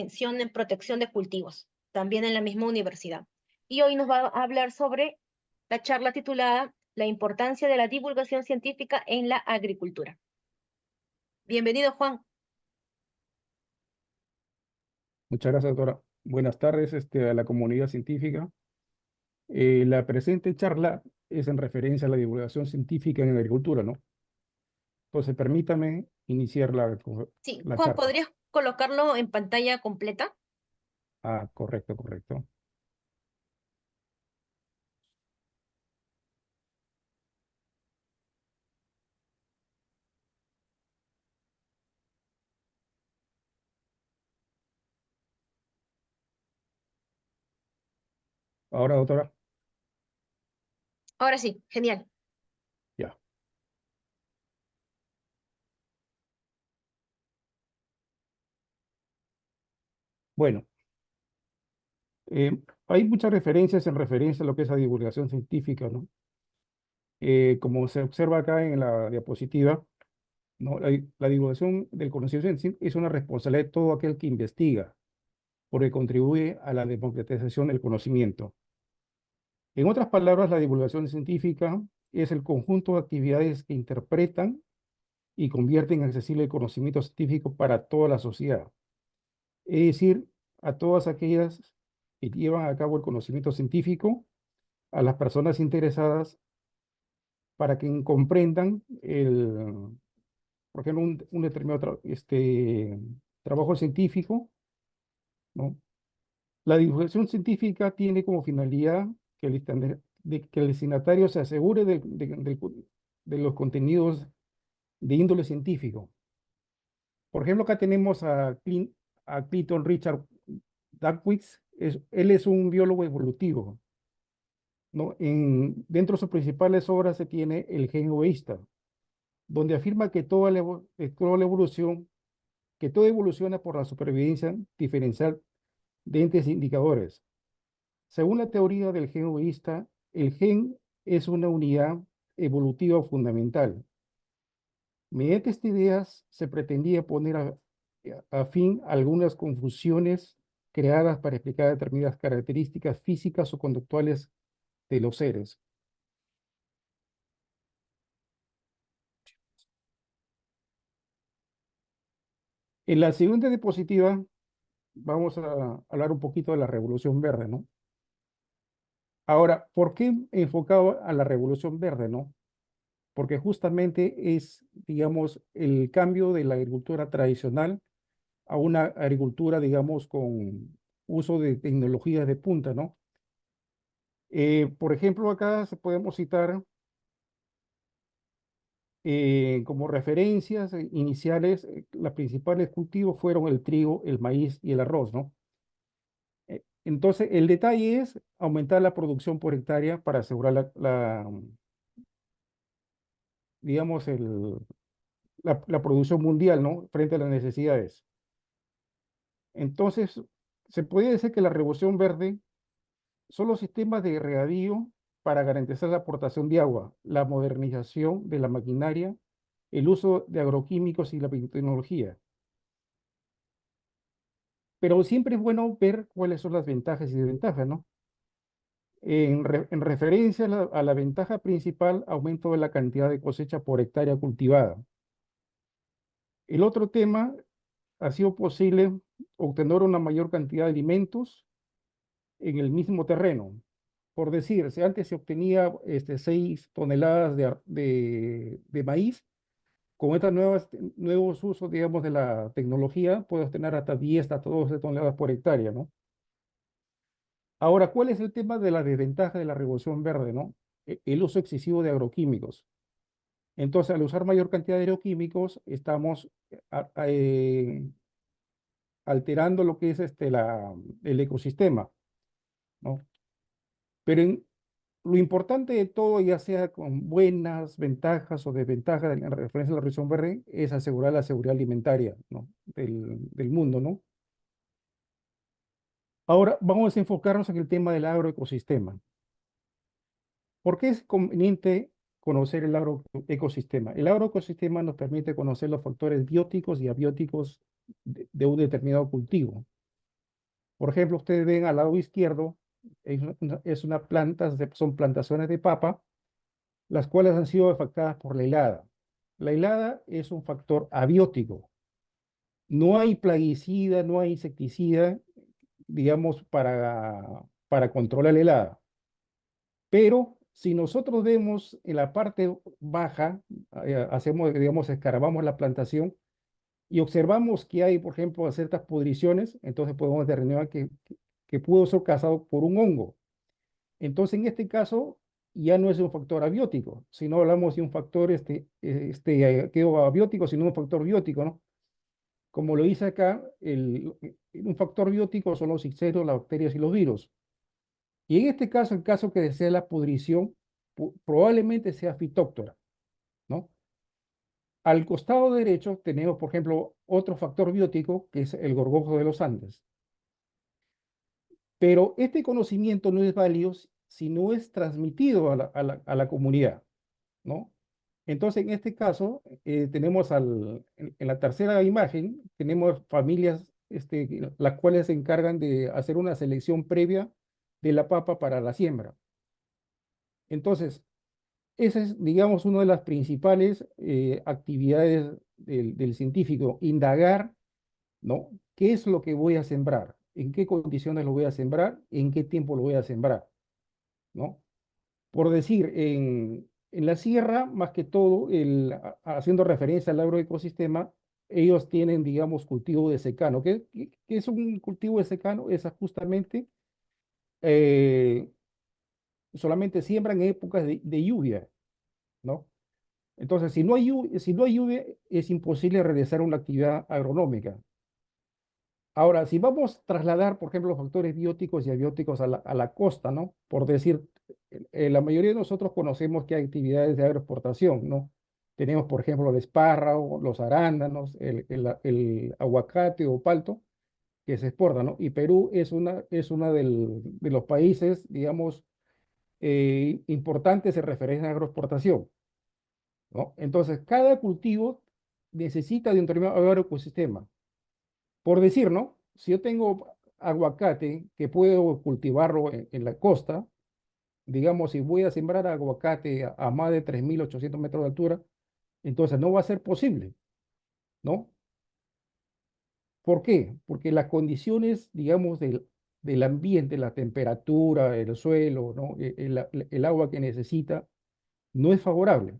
mención en protección de cultivos, también en la misma universidad. Y hoy nos va a hablar sobre la charla titulada La importancia de la divulgación científica en la agricultura. Bienvenido, Juan. Muchas gracias, doctora. Buenas tardes, a la comunidad científica. La presente charla es en referencia a la divulgación científica en agricultura, ¿no? Entonces, permítame iniciar Sí, la Juan, charla. ¿podrías colocarlo en pantalla completa? Ah, correcto, correcto. Ahora, doctora, Ahora sí, genial. ya. Bueno, hay muchas referencias en referencia a lo que es la divulgación científica, ¿no? Como se observa acá en la diapositiva, ¿no? La divulgación del conocimiento es una responsabilidad de todo aquel que investiga, porque contribuye a la democratización del conocimiento. En otras palabras, la divulgación científica es el conjunto de actividades que interpretan y convierten en accesible el conocimiento científico para toda la sociedad. Es decir, a todas aquellas que llevan a cabo el conocimiento científico, a las personas interesadas para que comprendan por ejemplo, un determinado trabajo científico, ¿no? La divulgación científica tiene como finalidad que el destinatario se asegure de los contenidos de índole científico. Por ejemplo, acá tenemos a Clinton Richard Dackwitz. Él es un biólogo evolutivo, ¿no? Dentro de sus principales obras se tiene El gen egoísta, donde afirma que todo evoluciona por la supervivencia diferencial de entes indicadores. Según la teoría del gen egoísta, el gen es una unidad evolutiva fundamental. Mediante esta idea se pretendía poner a fin algunas confusiones creadas para explicar determinadas características físicas o conductuales de los seres. En la siguiente diapositiva vamos a hablar un poquito de la Revolución Verde, ¿no? Ahora, ¿por qué enfocado a la Revolución Verde, no? Porque justamente es, digamos, el cambio de la agricultura tradicional a una agricultura, digamos, con uso de tecnologías de punta, ¿no? Por ejemplo, acá podemos citar como referencias iniciales, los principales cultivos fueron el trigo, el maíz y el arroz, ¿no? Entonces, el detalle es aumentar la producción por hectárea para asegurar digamos, la producción mundial, ¿no? Frente a las necesidades. Entonces, se puede decir que la revolución verde son los sistemas de regadío para garantizar la aportación de agua, la modernización de la maquinaria, el uso de agroquímicos y la biotecnología. Pero siempre es bueno ver cuáles son las ventajas y desventajas, ¿no? En referencia a la ventaja principal, aumento de la cantidad de cosecha por hectárea cultivada. El otro tema ha sido posible obtener una mayor cantidad de alimentos en el mismo terreno. Por decir, si antes se obtenía 6 toneladas de maíz, con estos nuevos usos, digamos, de la tecnología, puedes obtener hasta 10, hasta 12 toneladas por hectárea, ¿no? Ahora, ¿cuál es el tema de la desventaja de la revolución verde, ¿no? El uso excesivo de agroquímicos. Entonces, al usar mayor cantidad de agroquímicos, estamos alterando lo que es el ecosistema, ¿no? Pero lo importante de todo, ya sea con buenas ventajas o desventajas en referencia a la revolución verde, es asegurar la seguridad alimentaria, ¿no? del mundo, ¿no? Ahora vamos a enfocarnos en el tema del agroecosistema. ¿Por qué es conveniente conocer el agroecosistema? El agroecosistema nos permite conocer los factores bióticos y abióticos de un determinado cultivo. Por ejemplo, ustedes ven al lado izquierdo, es una planta, son plantaciones de papa, las cuales han sido afectadas por la helada. La helada es un factor abiótico. No hay plaguicida, no hay insecticida, digamos, para controlar la helada. Pero si nosotros vemos en la parte baja, hacemos, digamos, escarbamos la plantación y observamos que hay, por ejemplo, ciertas pudriciones, entonces podemos determinar que pudo ser causado por un hongo. Entonces, en este caso, ya no es un factor abiótico, sino hablamos de un factor que abiótico, sino un factor biótico, ¿no? Como lo dice acá, un factor biótico son los ixeros, las bacterias y los virus. Y en este caso, el caso que desea la pudrición, probablemente sea fitóctora, ¿no? Al costado derecho tenemos, por ejemplo, otro factor biótico que es el gorgojo de los Andes. Pero este conocimiento no es válido si no es transmitido a la comunidad, ¿no? Entonces, en este caso, tenemos en la tercera imagen, tenemos familias las cuales se encargan de hacer una selección previa de la papa para la siembra. Entonces, esa es, digamos, una de las principales actividades del científico, indagar, ¿no? ¿Qué es lo que voy a sembrar? ¿En qué condiciones lo voy a sembrar? ¿En qué tiempo lo voy a sembrar? ¿No? Por decir, en la sierra, más que todo, haciendo referencia al agroecosistema, ellos tienen, digamos, cultivo de secano. ¿Qué es un cultivo de secano? Es justamente, eh, solamente siembran en épocas de lluvia, ¿no? Entonces, si no hay lluvia, es imposible realizar una actividad agronómica. Ahora, si vamos a trasladar, por ejemplo, los factores bióticos y abióticos a la costa, ¿no? Por decir, la mayoría de nosotros conocemos que hay actividades de agroexportación, ¿no? Tenemos, por ejemplo, el espárrago, los arándanos, el aguacate o palto que se exportan, ¿no? Y Perú es una de los países, digamos, importantes en referencia a agroexportación, ¿no? Entonces, cada cultivo necesita de un determinado agroecosistema. Por decir, ¿no? Si yo tengo aguacate que puedo cultivarlo en la costa, digamos, si voy a sembrar aguacate a más de 3.800 metros de altura, entonces no va a ser posible, ¿no? ¿Por qué? Porque las condiciones, digamos, del ambiente, la temperatura, el suelo, ¿no? El agua que necesita, no es favorable.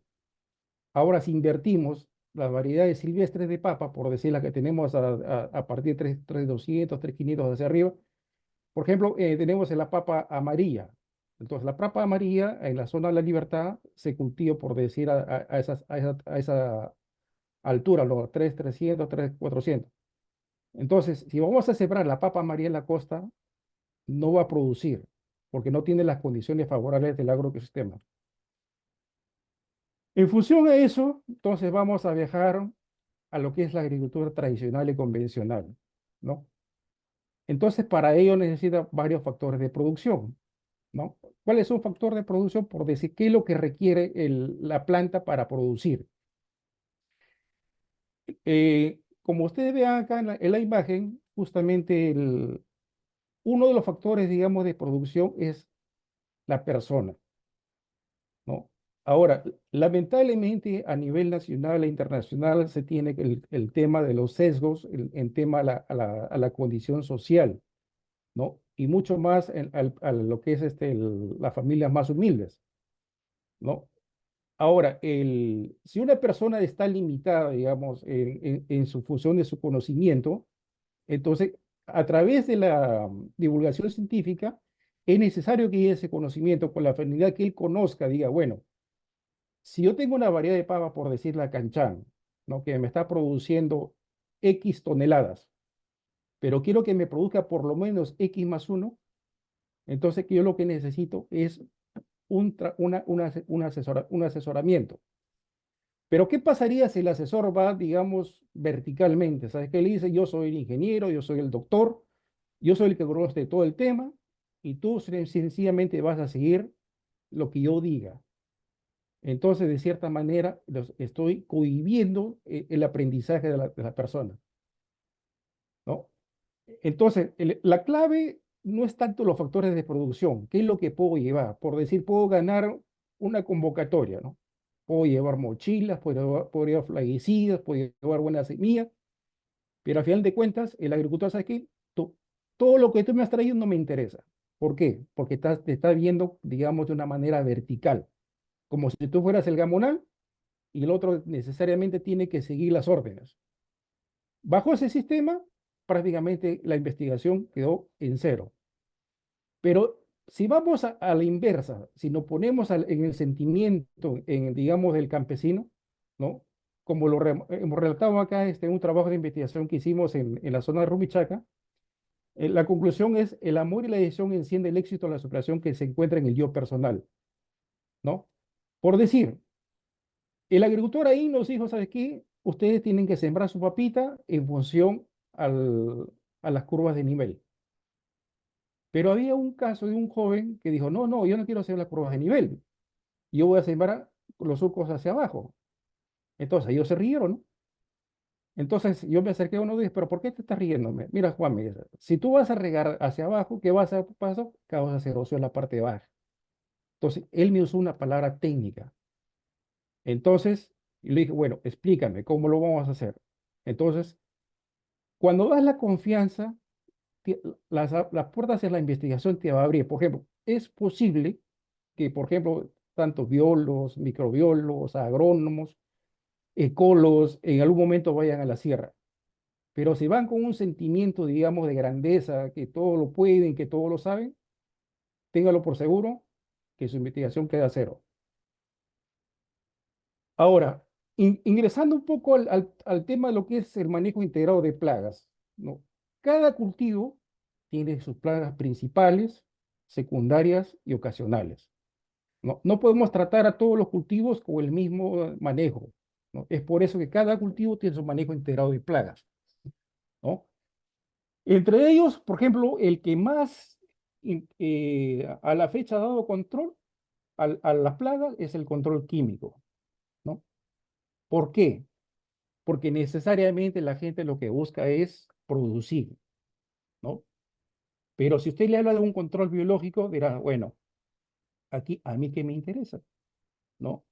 Ahora, si invertimos las variedades silvestres de papa, por decir las que tenemos a partir de 3.200, 3.500 hacia arriba, por ejemplo, tenemos la papa amarilla. Entonces, la papa amarilla en la zona de la Libertad se cultiva, por decir, a esa altura, los 3.300, 3.400. Entonces, si vamos a sembrar la papa amarilla en la costa, no va a producir, porque no tiene las condiciones favorables del agroecosistema. En función a eso, entonces vamos a viajar a lo que es la agricultura tradicional y convencional, ¿no? Entonces, para ello necesita varios factores de producción, ¿no? ¿Cuál es un factor de producción? Por decir, ¿qué es lo que requiere la planta para producir? Como ustedes vean acá en la imagen, justamente uno de los factores, digamos, de producción es la persona, ¿no? Ahora, lamentablemente a nivel nacional e internacional se tiene el tema de los sesgos en tema a la condición social, ¿no? Y mucho más a lo que es las familias más humildes, ¿no? Ahora, si una persona está limitada, digamos, en su función de su conocimiento, entonces, a través de la divulgación científica, es necesario que ese conocimiento, con la afinidad que él conozca, diga, bueno, si yo tengo una variedad de pava, por decir la canchán, ¿no? Que me está produciendo X toneladas, pero quiero que me produzca por lo menos X más uno, entonces que yo lo que necesito es un asesoramiento. Pero ¿qué pasaría si el asesor va, digamos, verticalmente? ¿Sabes qué? Él dice, yo soy el ingeniero, yo soy el doctor, yo soy el que conoce todo el tema y tú sencillamente vas a seguir lo que yo diga. Entonces, de cierta manera, estoy cohibiendo el aprendizaje de la persona, ¿no? Entonces, la clave no es tanto los factores de producción, qué es lo que puedo llevar. Por decir, puedo ganar una convocatoria, ¿no? Puedo llevar mochilas, puedo llevar plaguicidas, puedo llevar buenas semillas, pero al final de cuentas, el agricultor sabe que todo lo que tú me has traído no me interesa. ¿Por qué? Porque te estás viendo, digamos, de una manera vertical, como si tú fueras el gamonal y el otro necesariamente tiene que seguir las órdenes. Bajo ese sistema, prácticamente la investigación quedó en cero. Pero si vamos a la inversa, si nos ponemos en el sentimiento, digamos, del campesino, ¿no? Como hemos relatado acá un trabajo de investigación que hicimos en la zona de Rumichaca, la conclusión es el amor y la decisión enciende el éxito de la superación que se encuentra en el yo personal, ¿no? Por decir, el agricultor ahí nos dijo, ¿sabes qué? Ustedes tienen que sembrar su papita en función a las curvas de nivel. Pero había un caso de un joven que dijo, no, no, yo no quiero hacer las curvas de nivel, yo voy a sembrar los surcos hacia abajo. Entonces ellos se rieron, ¿no? Entonces yo me acerqué a uno y dije, pero ¿por qué te estás riéndome? Mira, Juan, me dice, si tú vas a regar hacia abajo, ¿qué vas a pasar? Que vas a hacer erosión en la parte baja. Entonces él me usó una palabra técnica. Entonces yo le dije, bueno, explícame cómo lo vamos a hacer. Entonces, cuando das la confianza, las puertas hacia la investigación te va a abrir. Por ejemplo, es posible que, por ejemplo, tanto biólogos, microbiólogos, agrónomos, ecólogos, en algún momento vayan a la sierra. Pero si van con un sentimiento, digamos, de grandeza, que todo lo pueden, que todo lo saben, téngalo por seguro que su investigación queda cero. Ahora, ingresando un poco al tema de lo que es el manejo integrado de plagas, ¿no? Cada cultivo tiene sus plagas principales, secundarias y ocasionales. No, no podemos tratar a todos los cultivos con el mismo manejo, ¿no? Es por eso que cada cultivo tiene su manejo integrado de plagas, ¿no? Entre ellos, por ejemplo, el que más a la fecha ha dado control a las plagas es el control químico, ¿no? ¿Por qué? Porque necesariamente la gente lo que busca es producir, ¿no? Pero si usted le habla de un control biológico, dirá, bueno, aquí a mí qué me interesa, ¿no?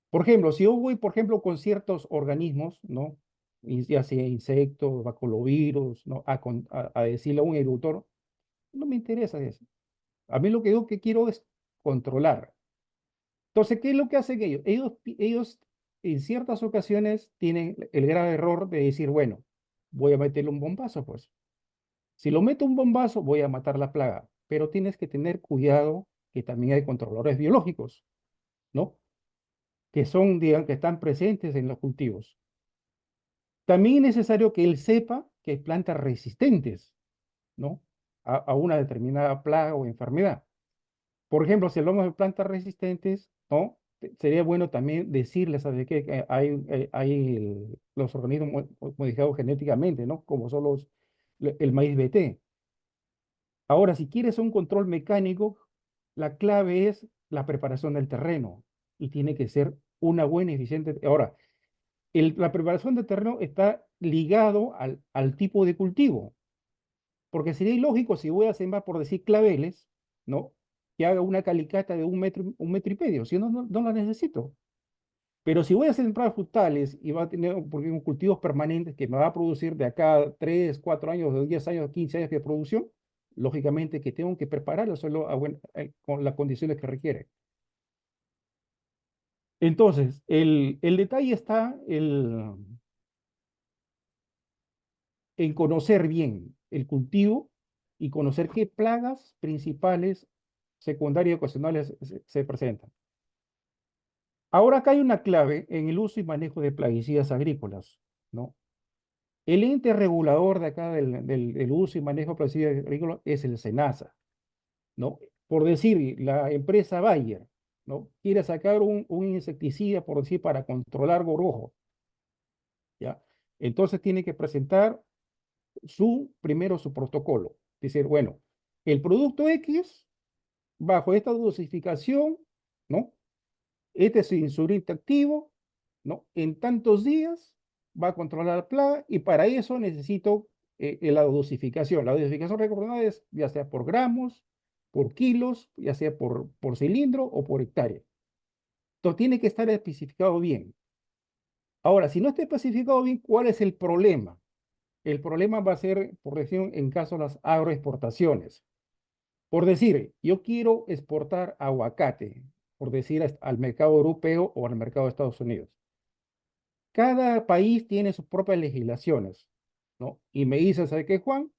Por ejemplo, si yo voy, por ejemplo, con ciertos organismos, ¿no? Ya sea insectos, bacolovirus, ¿no? A decirle a un agricultor, no me interesa eso. A mí lo que yo que quiero es controlar. Entonces, ¿qué es lo que hacen ellos? Ellos en ciertas ocasiones tienen el grave error de decir, bueno, voy a meterle un bombazo, pues. Si lo meto un bombazo, voy a matar la plaga. Pero tienes que tener cuidado que también hay controladores biológicos, ¿no? Que son, digamos, que están presentes en los cultivos. También es necesario que él sepa que hay plantas resistentes, ¿no? A una determinada plaga o enfermedad. Por ejemplo, si hablamos de plantas resistentes, ¿no? Sería bueno también decirles, ¿sabes qué? Que hay los organismos modificados genéticamente, ¿no? Como son el maíz BT. Ahora, si quieres un control mecánico, la clave es la preparación del terreno y tiene que ser una buena y eficiente. Ahora, la preparación del terreno está ligado al tipo de cultivo, porque sería ilógico si voy a sembrar, por decir, claveles, ¿no? Que haga una calicata de un metro y medio, si no, no la necesito. Pero si voy a sembrar frutales y va a tener porque, cultivos permanentes que me va a producir de acá a 3, 4 años, de 10 años, 15 años de producción, lógicamente que tengo que preparar el suelo con las condiciones que requiere. Entonces, el detalle está en conocer bien el cultivo y conocer qué plagas principales, secundarias y ocasionales se presentan. Ahora acá hay una clave en el uso y manejo de plaguicidas agrícolas, ¿no? El ente regulador de acá del uso y manejo de plaguicidas agrícolas es el SENASA, ¿no? Por decir, la empresa Bayer, ¿no? Quiere sacar un insecticida, por decir, para controlar gorgojo, ¿ya? Entonces tiene que presentar primero su protocolo. Decir, bueno, el producto X, bajo esta dosificación, ¿no? Este es su insulinto activo, ¿no? En tantos días va a controlar la plaga y para eso necesito la dosificación. La dosificación recomendada es ya sea por gramos, por kilos, ya sea por cilindro o por hectárea. Entonces tiene que estar especificado bien. Ahora, si no está especificado bien, ¿cuál es el problema? El problema va a ser, por decir, en caso de las agroexportaciones. Por decir, yo quiero exportar aguacate, por decir, al mercado europeo o al mercado de Estados Unidos. Cada país tiene sus propias legislaciones, ¿no? Y me dices, ¿sabes qué, Juan?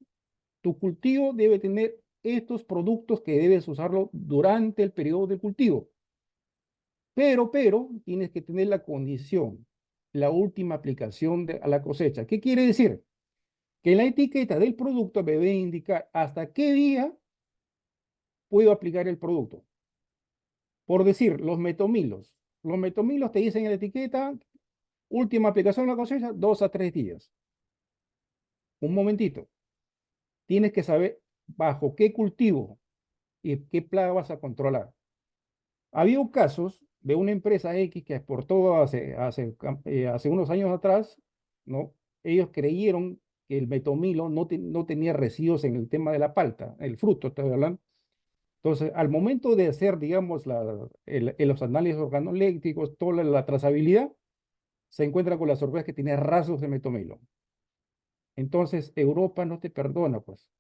Tu cultivo debe tener estos productos que debes usarlo durante el periodo de cultivo. Pero, tienes que tener la condición, la última aplicación a la cosecha. ¿Qué quiere decir? Que en la etiqueta del producto me debe indicar hasta qué día puedo aplicar el producto. Por decir, los metomilos. Los metomilos te dicen en la etiqueta, última aplicación de la cosecha, 2 a 3 días. Un momentito. Tienes que saber bajo qué cultivo y qué plaga vas a controlar. Había casos de una empresa X que exportó hace unos años atrás, ¿no? Ellos creyeron que el metomilo no tenía residuos en el tema de la palta, el fruto, estoy hablando. Entonces, al momento de hacer, digamos, los análisis organolépticos, toda la trazabilidad, se encuentra con la sorpresa que tiene rastros de metomilo. Entonces, Europa no te perdona, pues.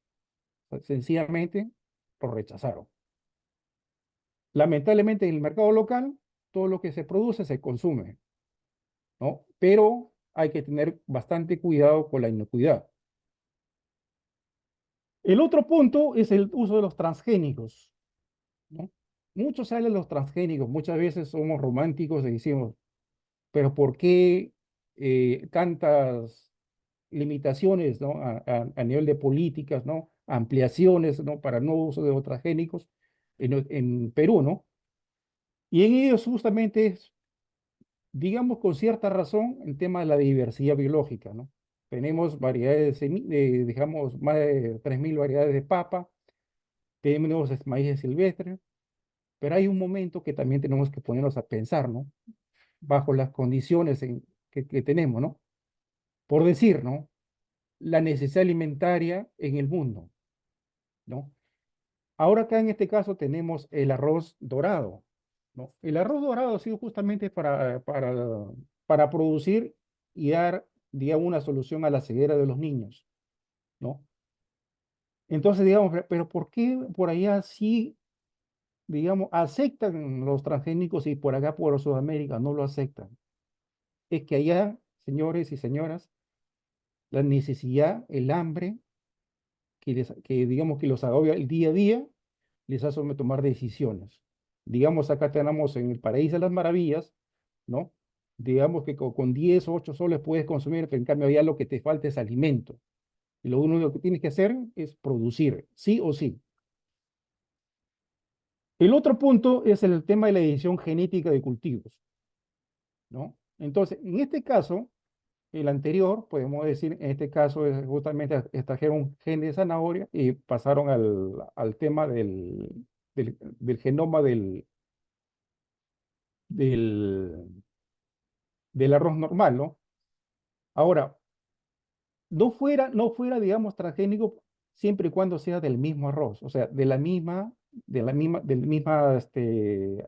Sencillamente lo rechazaron. Lamentablemente, en el mercado local, todo lo que se produce se consume, ¿no? Pero hay que tener bastante cuidado con la inocuidad. El otro punto es el uso de los transgénicos, ¿no? Muchos hablan de los transgénicos, muchas veces somos románticos y decimos, pero ¿por qué tantas limitaciones, ¿no? A nivel de políticas, ¿no? Ampliaciones, ¿no? Para no uso de los transgénicos en Perú, ¿no? Y en ellos justamente es, digamos, con cierta razón, el tema de la diversidad biológica, ¿no? Tenemos variedades, digamos, más de 3.000 variedades de papa, tenemos maíz silvestre, pero hay un momento que también tenemos que ponernos a pensar, ¿no? Bajo las condiciones que tenemos, ¿no? Por decir, ¿no? La necesidad alimentaria en el mundo, ¿no? Ahora acá en este caso tenemos el arroz dorado, ¿no? El arroz dorado ha sido justamente para producir y dar, digamos, una solución a la ceguera de los niños, ¿no? Entonces, digamos, pero ¿por qué por allá sí, digamos, aceptan los transgénicos y por acá, por Sudamérica, no lo aceptan? Es que allá, señores y señoras, la necesidad, el hambre, que digamos que los agobia el día a día, les hace tomar decisiones. Digamos, acá tenemos en el Paraíso de las Maravillas, ¿no? Digamos que con 10 o 8 soles puedes consumir, pero en cambio allá lo que te falta es alimento. Y lo único que tienes que hacer es producir, sí o sí. El otro punto es el tema de la edición genética de cultivos, ¿no? Entonces, en este caso, el anterior, podemos decir, en este caso es justamente extrajeron gen de zanahoria y pasaron al tema del genoma del, del arroz normal, ¿no? Ahora, no fuera, digamos, transgénico siempre y cuando sea del mismo arroz, o sea, del misma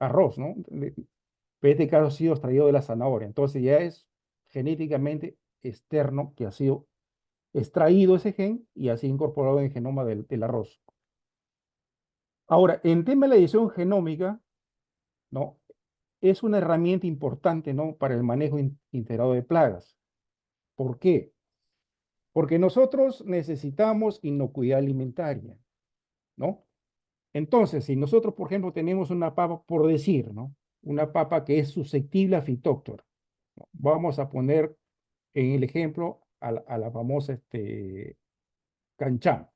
arroz, ¿no? Pero este caso ha sido extraído de la zanahoria, entonces ya es genéticamente externo que ha sido extraído ese gen y así incorporado en el genoma del arroz. Ahora, en tema de la edición genómica, ¿no? Es una herramienta importante, ¿no? Para el manejo integrado de plagas. ¿Por qué? Porque nosotros necesitamos inocuidad alimentaria, ¿no? Entonces, si nosotros, por ejemplo, tenemos una papa, por decir, ¿no? Una papa que es susceptible a fitóctora, ¿no? Vamos a poner en el ejemplo a la famosa canchán.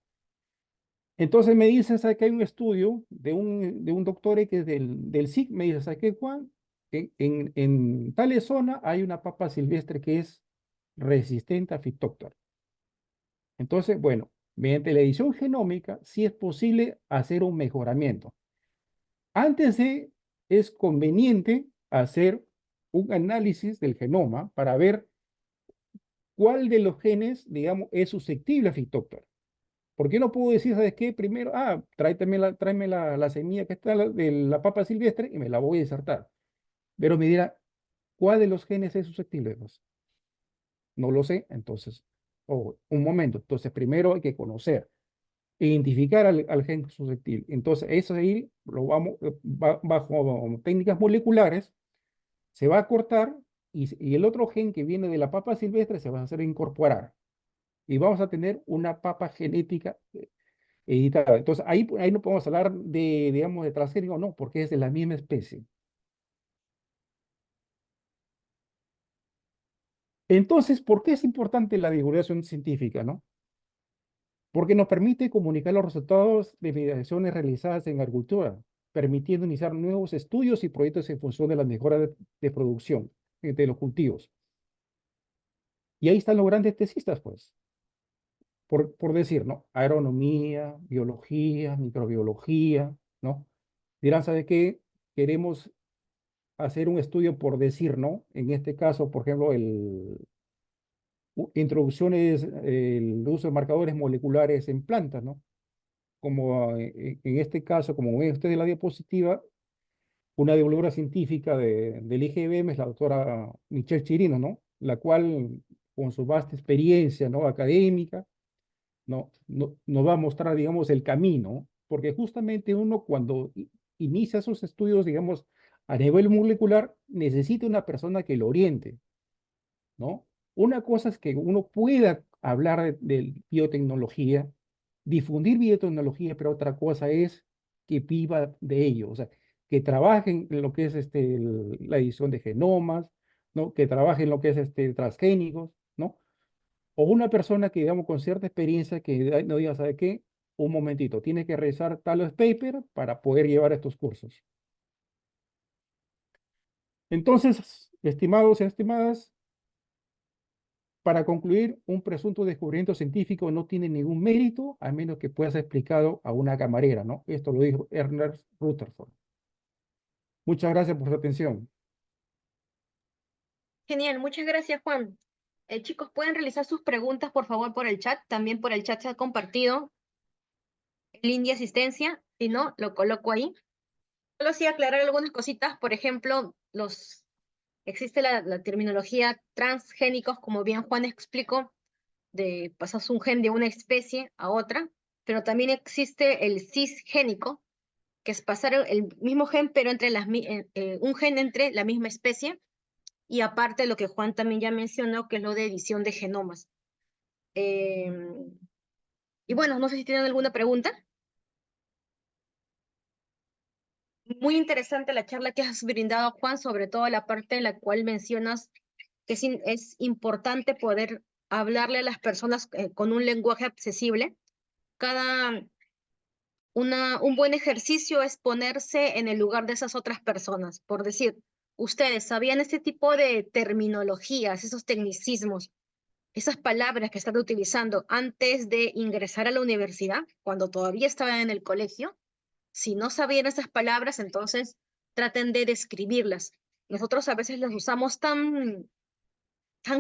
Entonces me dice, ¿sabes que hay un estudio de un doctor que es del SIC? Me dice, ¿sabes qué, Juan? En tal zona hay una papa silvestre que es resistente a fitóctora. Entonces, bueno, mediante la edición genómica sí es posible hacer un mejoramiento. Antes es conveniente hacer un análisis del genoma para ver cuál de los genes, digamos, es susceptible a Phytophthora. ¿Por qué no puedo decir, sabes qué? Primero, tráeme la semilla que está de la papa silvestre y me la voy a insertar. Pero me dirá, ¿cuál de los genes es susceptible? Pues, no lo sé, entonces, un momento. Entonces, primero hay que conocer, identificar al gen susceptible. Entonces, eso ahí lo vamos, bajo técnicas moleculares, se va a cortar y el otro gen que viene de la papa silvestre se va a hacer incorporar. Y vamos a tener una papa genética editada. Entonces, ahí no podemos hablar de, digamos, de transgénico, no, porque es de la misma especie. Entonces, ¿por qué es importante la divulgación científica, no? Porque nos permite comunicar los resultados de investigaciones realizadas en agricultura, permitiendo iniciar nuevos estudios y proyectos en función de las mejoras de producción de los cultivos. Y ahí están los grandes tesistas, pues, por decir, ¿no? Agronomía, biología, microbiología, ¿no? Dirán, ¿sabe qué? Queremos hacer un estudio por decir, ¿no? En este caso, por ejemplo, introducciones, el uso de marcadores moleculares en plantas, ¿no? Como en este caso, como ven ustedes en la diapositiva, una divulgadora científica del IGBM es la doctora Michelle Chirino, ¿no? La cual, con su vasta experiencia, ¿no? Académica, nos va a mostrar, digamos, el camino, porque justamente uno cuando inicia esos estudios, digamos, a nivel molecular, necesita una persona que lo oriente, ¿no? Una cosa es que uno pueda hablar de biotecnología, difundir biotecnología, pero otra cosa es que viva de ello, o sea, que trabaje en lo que es la edición de genomas, ¿no? Que trabaje en lo que es transgénicos, ¿no? O una persona que, digamos, con cierta experiencia que no diga, ¿sabe qué? Un momentito, tiene que revisar tales papers para poder llevar estos cursos. Entonces, estimados y estimadas, para concluir, un presunto descubrimiento científico no tiene ningún mérito a menos que pueda ser explicado a una camarera, ¿no? Esto lo dijo Ernest Rutherford. Muchas gracias por su atención. Genial, muchas gracias, Juan. Chicos, pueden realizar sus preguntas, por favor, por el chat. También por el chat se ha compartido el link de asistencia. Si no, lo coloco ahí. Solo sí aclarar algunas cositas. Por ejemplo, existe la terminología transgénicos, como bien Juan explicó, de pasas un gen de una especie a otra, pero también existe el cisgénico, que es pasar el mismo gen, pero entre un gen entre la misma especie, y aparte lo que Juan también ya mencionó, que es lo de edición de genomas. Y bueno, no sé si tienen alguna pregunta. Muy interesante la charla que has brindado, Juan, sobre todo la parte en la cual mencionas que es importante poder hablarle a las personas con un lenguaje accesible. Un buen ejercicio es ponerse en el lugar de esas otras personas. Por decir, ustedes sabían este tipo de terminologías, esos tecnicismos, esas palabras que están utilizando antes de ingresar a la universidad, cuando todavía estaban en el colegio. Si no sabían esas palabras, entonces traten de describirlas. Nosotros a veces las usamos tan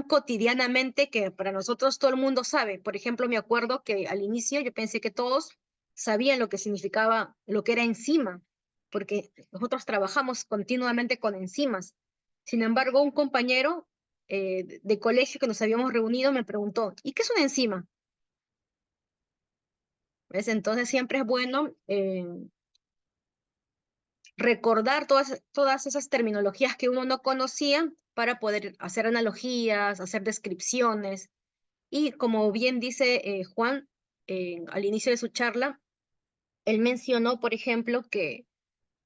cotidianamente que para nosotros todo el mundo sabe. Por ejemplo, me acuerdo que al inicio yo pensé que todos sabían lo que significaba, lo que era enzima, porque nosotros trabajamos continuamente con enzimas. Sin embargo, un compañero de colegio que nos habíamos reunido me preguntó, ¿y qué es una enzima? ¿Ves? Entonces siempre es bueno recordar todas esas terminologías que uno no conocía para poder hacer analogías, hacer descripciones. Y como bien dice Juan al inicio de su charla, él mencionó, por ejemplo, que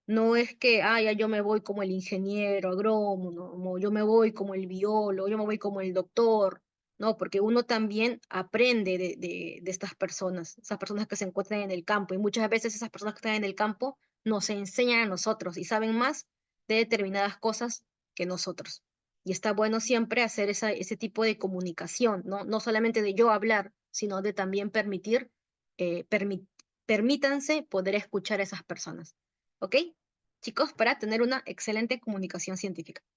no es que, ya yo me voy como el ingeniero agrónomo, no, yo me voy como el biólogo, yo me voy como el doctor, no, porque uno también aprende de estas personas, esas personas que se encuentran en el campo, y muchas veces esas personas que están en el campo nos enseñan a nosotros y saben más de determinadas cosas que nosotros. Y está bueno siempre hacer ese tipo de comunicación, ¿no? No solamente de yo hablar, sino de también eh, permi- permítanse poder escuchar a esas personas. ¿Ok? Chicos, para tener una excelente comunicación científica.